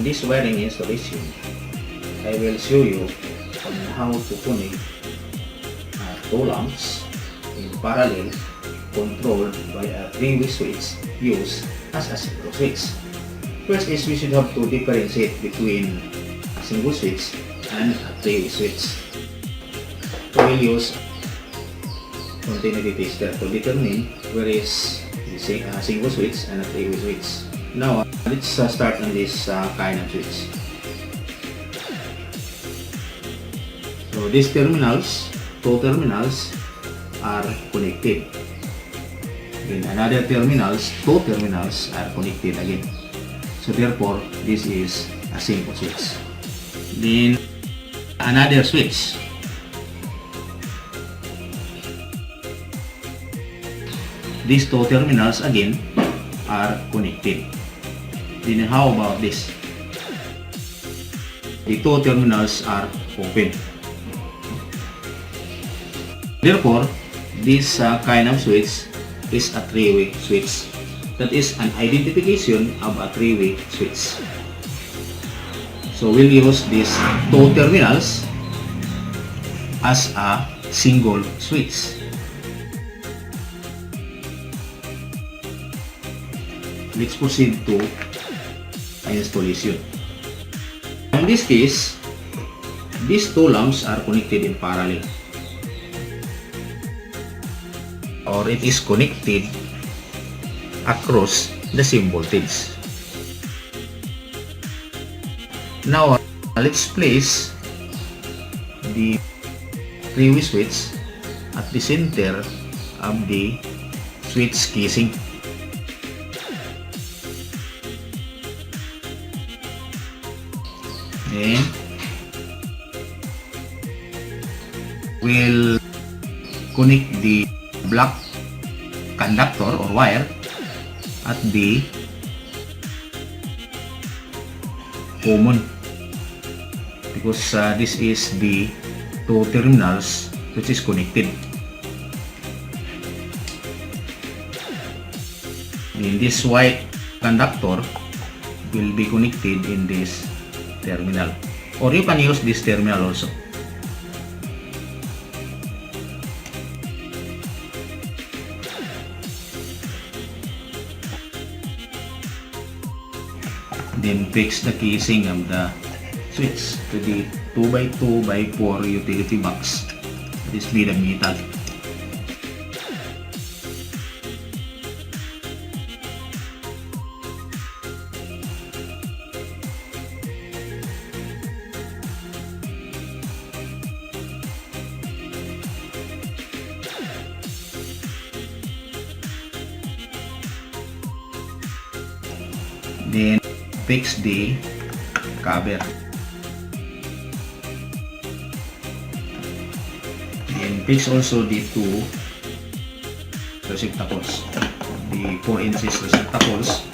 In this wiring installation, I will show you on how to connect two lamps in parallel controlled by a three-way switch used as a single switch. First is we should have to differentiate between a single switch and a three-way switch. We will use continuity tester to determine where is a single switch and a three-way switch. Now let's start on this kind of switch. So these terminals, two terminals are connected. Then another terminals, two terminals are connected again. So therefore, this is a single switch. Then another switch. These two terminals again are connected. Then how about this? The two terminals are open. Therefore, this kind of switch is a three-way switch. That is an identification of a three-way switch. So we'll use these two terminals as a single switch. Let's proceed to installation. In this case, these two lamps are connected in parallel, or it is connected across the same voltage. Now let's place the three-way switch at the center of the switch casing. Then we'll connect the black conductor or wire at the common, because this is the two terminals which is connected. Then this white conductor will be connected in this terminal, or you can use this terminal also. Then fix the casing of the switch to the 2x2x4 utility box. This made of metal. Then fix the cover. Then fix also the two receptacles, the 4 inches receptacles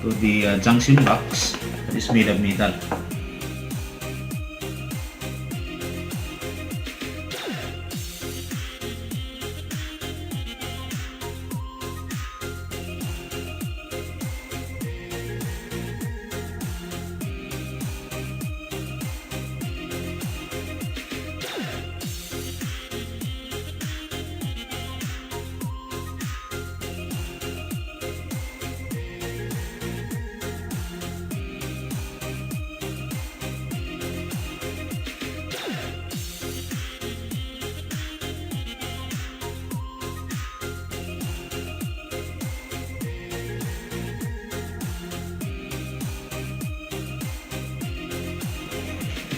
to the junction box that is made of metal.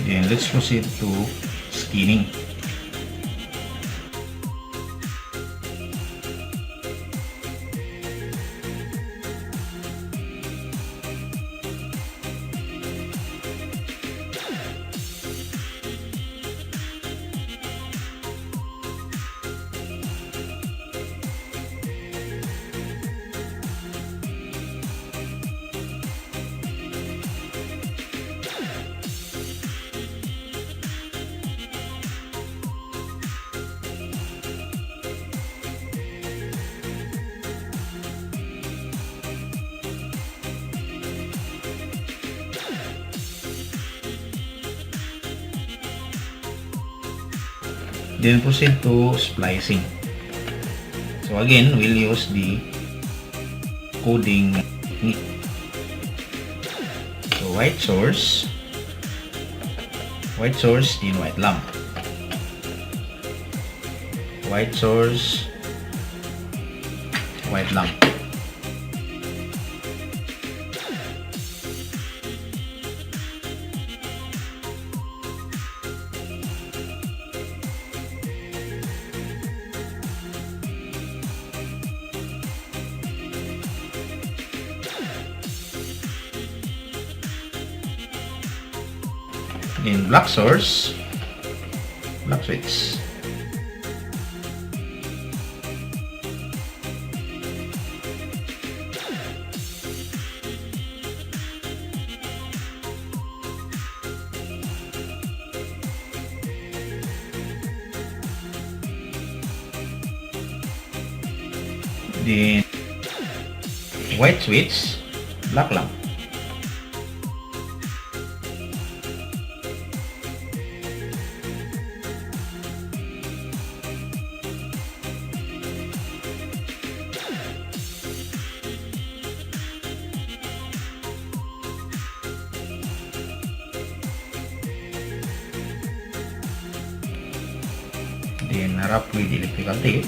Then let's proceed to skinning. Then proceed to splicing. So again, we'll use the coding technique. So white source, then white lamp. White source, white lamp. Then black source, black switch. Then white switch, black lamp. Then wrap with electrical tape.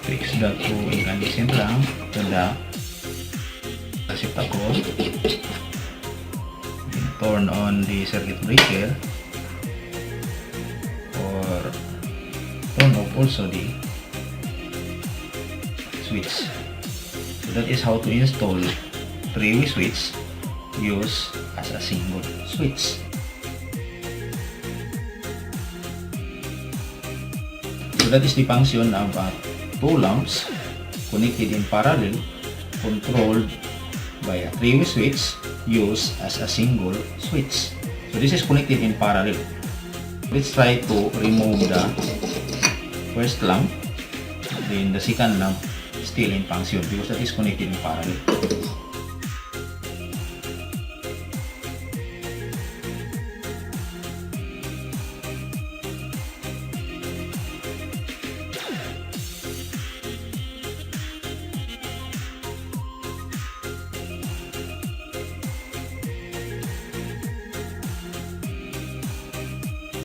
Fix that to incandescent lamp to the receptacle. Then turn on the circuit breaker or turn off also the switch. So that is how to install three-way switch used as a single switch. So that is the function of two lamps connected in parallel, controlled by a three-way switch used as a single switch. So this is connected in parallel. Let's try to remove the first lamp, then the second lamp still in function because that is connected in parallel.